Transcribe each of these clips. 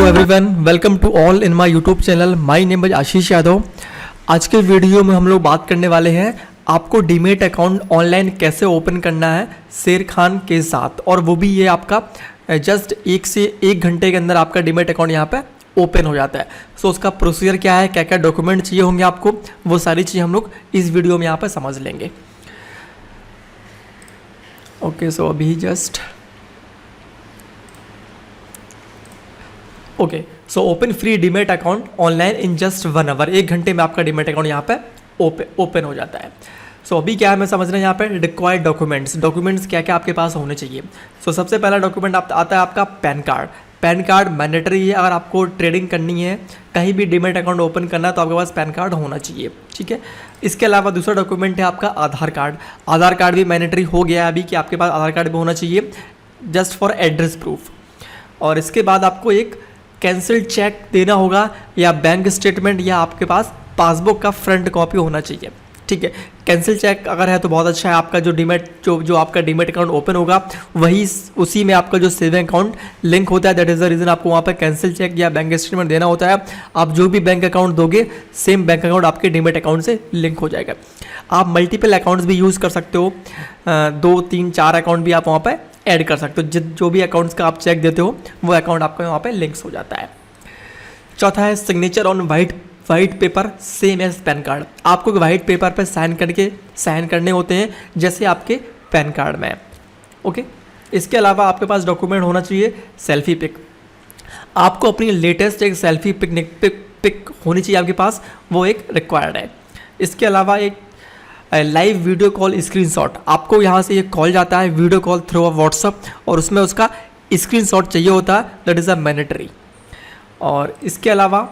Everyone, welcome to all in my YouTube channel. My name is Ashish Yadav. आज के video में हम लोग बात करने वाले हैं आपको डीमेट अकाउंट ऑनलाइन कैसे ओपन करना है शेर खान के साथ, और वो भी ये आपका जस्ट 1 से 1 घंटे के अंदर आपका डीमेट अकाउंट यहाँ पे ओपन हो जाता है। सो उसका प्रोसीजर क्या है, क्या क्या डॉक्यूमेंट चाहिए होंगे आपको, वो सारी चीज़ हम लोग इस वीडियो में यहाँ पर समझ लेंगे। ओके, सो अभी just okay, so open free demat account online in just 1 hour. 1 घंटे में आपका डीमेट अकाउंट यहाँ पे ओपन हो जाता है। सो अभी क्या है मैं समझ रहा हूँ यहाँ पे रिक्वायर्ड डॉक्यूमेंट्स क्या क्या आपके पास होने चाहिए। सो सबसे पहला डॉक्यूमेंट आता है आपका pan card. Pan card mandatory है, अगर आपको ट्रेडिंग करनी है, कहीं भी डीमेट अकाउंट ओपन करना है तो आपके पास पैन कार्ड होना चाहिए, ठीक है। इसके अलावा दूसरा डॉक्यूमेंट है आपका आधार कार्ड। आधार कार्ड भी मैंडेटरी हो गया है अभी कि आपके पास आधार कार्ड भी होना चाहिए जस्ट फॉर एड्रेस प्रूफ। और इसके बाद आपको एक कैंसिल चेक देना होगा या बैंक स्टेटमेंट या आपके पास पासबुक का फ्रंट कॉपी होना चाहिए, ठीक है। कैंसिल चेक अगर है तो बहुत अच्छा है। आपका जो डीमेट जो आपका डीमेट अकाउंट ओपन होगा वही उसी में आपका जो सेविंग अकाउंट लिंक होता है। दैट इज़ द रीज़न आपको वहाँ पर कैंसिल चेक या बैंक स्टेटमेंट देना होता है। आप जो भी बैंक अकाउंट दोगे सेम बैंक अकाउंट आपके डीमेट अकाउंट से लिंक हो जाएगा। आप मल्टीपल अकाउंट्स भी यूज़ कर सकते हो, 2, 3, 4 अकाउंट भी आप वहाँ पर ऐड कर सकते हो। जो भी अकाउंट्स का आप चेक देते हो वो अकाउंट आपका वहाँ पे लिंक्स हो जाता है। चौथा है signature on white paper same as PAN card. आपको वाइट पेपर पे साइन करने होते हैं जैसे आपके पैन कार्ड में, ओके। इसके अलावा आपके पास डॉक्यूमेंट होना चाहिए सेल्फी पिक। आपको अपनी लेटेस्ट एक सेल्फी पिक होनी चाहिए आपके पास, वो एक रिक्वायर्ड है। इसके अलावा एक लाइव वीडियो कॉल स्क्रीनशॉट। आपको यहाँ से ये कॉल जाता है वीडियो कॉल थ्रू व्हाट्सअप और उसमें उसका स्क्रीनशॉट चाहिए होता है, दैट इज़ अ मैंडेटरी। और इसके अलावा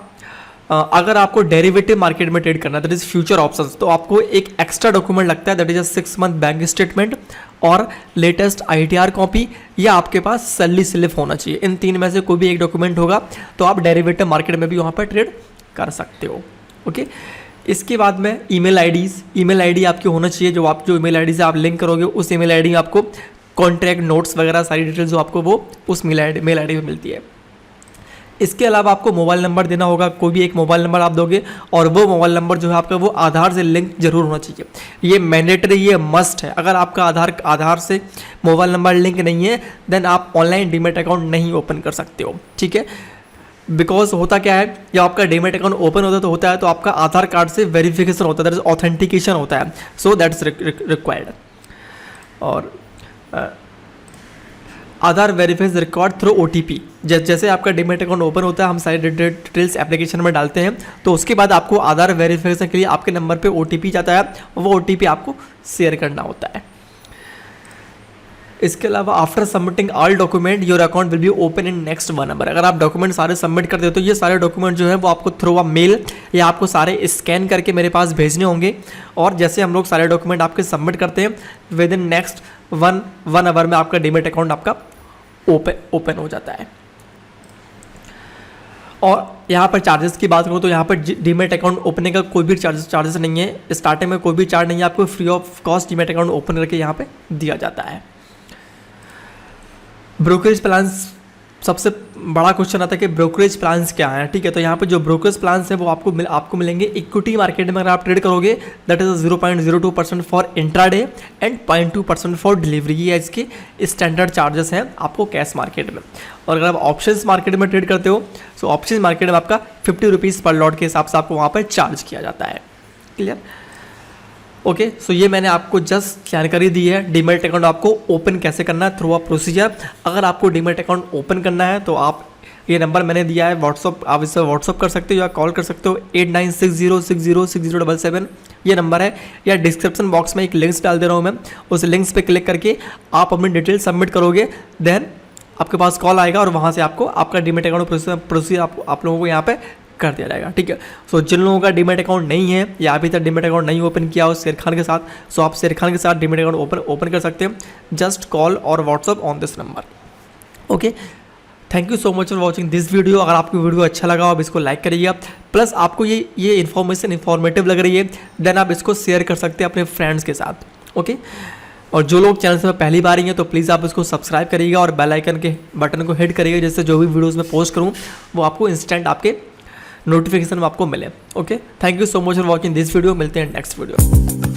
अगर आपको डेरिवेटिव मार्केट में ट्रेड करना है, दैट इज़ फ्यूचर ऑप्शंस, तो आपको एक एक्स्ट्रा डॉक्यूमेंट लगता है, that is a 6 month bank statement और लेटेस्ट ITR कॉपी या आपके पास सैलरी स्लिप होना चाहिए। इन 3 में से कोई भी एक डॉक्यूमेंट होगा तो आप डेरिवेटिव मार्केट में भी वहाँ पर ट्रेड कर सकते हो, ओके। इसके बाद में ईमेल आईडी आपकी होना चाहिए। जो ईमेल आईडी से आप लिंक करोगे उस ईमेल आईडी में आपको कॉन्ट्रैक्ट नोट्स वगैरह सारी डिटेल्स जो आपको वो उस मेल आईडी में मिलती है। इसके अलावा आपको मोबाइल नंबर देना होगा, कोई भी एक मोबाइल नंबर आप दोगे और वो मोबाइल नंबर जो है आपका वो आधार से लिंक जरूर होना चाहिए। ये मैंडेटरी, ये मस्ट है। अगर आपका आधार से मोबाइल नंबर लिंक नहीं है देन आप ऑनलाइन डीमेट अकाउंट नहीं ओपन कर सकते हो, ठीक है। बिकॉज होता क्या है, जब आपका डीमेट अकाउंट ओपन होता है तो आपका आधार कार्ड से वेरिफिकेशन होता है, दैट इज ऑथेंटिकेशन होता है। So that's required. और आधार वेरीफाइज रिकॉर्ड थ्रू OTP। जैसे आपका डीमेट अकाउंट ओपन होता है हम सारी डिटेल्स एप्लीकेशन में डालते हैं, तो उसके बाद आपको आधार वेरिफिकेशन के लिए आपके नंबर पे OTP जाता है, वो OTP आपको शेयर करना होता है। इसके अलावा after submitting all document your account will be open in next 1 hour. अगर आप डॉक्यूमेंट सारे सबमिट कर देते हो तो ये सारे डॉक्यूमेंट जो है वो आपको थ्रू अ मेल या आपको सारे स्कैन करके मेरे पास भेजने होंगे। और जैसे हम लोग सारे डॉक्यूमेंट आपके सबमिट करते हैं विद इन नेक्स्ट 1 आवर में आपका डीमेट अकाउंट आपका ओपन हो जाता है। और यहाँ पर चार्जेस की बात करूँ तो यहाँ पर डीमेट अकाउंट ओपनिंग का कोई भी चार्जेस नहीं है। स्टार्टिंग में कोई भी चार्ज नहीं है, आपको free of cost demat account open करके यहाँ पे दिया जाता है। ब्रोकरेज प्लान्स, सबसे बड़ा क्वेश्चन आता है कि ब्रोकरेज प्लान्स क्या है, ठीक है। तो यहाँ पे जो ब्रोकरेज प्लान्स है वो आपको मिलेंगे इक्विटी मार्केट में अगर आप ट्रेड करोगे, that is 0.02% for intraday and 0.2% for delivery. ये इसके स्टैंडर्ड चार्जेस हैं आपको कैश मार्केट में। और अगर आप ऑप्शंस मार्केट में ट्रेड करते हो तो ऑप्शन मार्केट में आपका 50 रुपीज़ पर लॉट के हिसाब से आपको वहाँ पर चार्ज किया जाता है। Clear, okay. सो ये मैंने आपको जस्ट जानकारी दी है डीमेट अकाउंट आपको ओपन कैसे करना है थ्रू अ प्रोसीजर। अगर आपको डीमेट अकाउंट ओपन करना है तो आप ये नंबर मैंने दिया है व्हाट्सअप, आप इससे व्हाट्सअप कर सकते हो या कॉल कर सकते हो 8960606077 ये नंबर है, या डिस्क्रिप्शन बॉक्स में एक लिंक्स डाल दे रहा हूँ मैं, उस लिंक्स पे क्लिक करके आप अपनी डिटेल सबमिट करोगे, देन आपके पास कॉल आएगा और वहाँ से आपको आपका डीमेट अकाउंट प्रोसीजर आप लोगों को यहाँ पे कर दिया जाएगा, ठीक है। सो जिन लोगों का डीमेट अकाउंट नहीं है या अभी तक डीमेट अकाउंट नहीं ओपन किया हो शेरखान के साथ, सो आप शेरखान के साथ डीमेट अकाउंट ओपन कर सकते हैं जस्ट कॉल और WhatsApp on this number, okay. Thank you so much for watching this video. अगर आपको वीडियो अच्छा लगा हो आप इसको लाइक करिएगा, प्लस आपको ये इन्फॉर्मेशन इन्फॉर्मेटिव लग रही है देन आप इसको शेयर कर सकते हैं अपने फ्रेंड्स के साथ, ओके। और जो लोग चैनल से पहली बार ही हैं तो प्लीज़ आप इसको सब्सक्राइब करिएगा और बेल आइकन के बटन को हिट करिएगा, जिससे जो भी वीडियोस मैं पोस्ट करूँ वो आपको इंस्टेंट आपके नोटिफिकेशन में आपको मिले। Okay, thank you so much for watching this video. मिलते हैं नेक्स्ट वीडियो।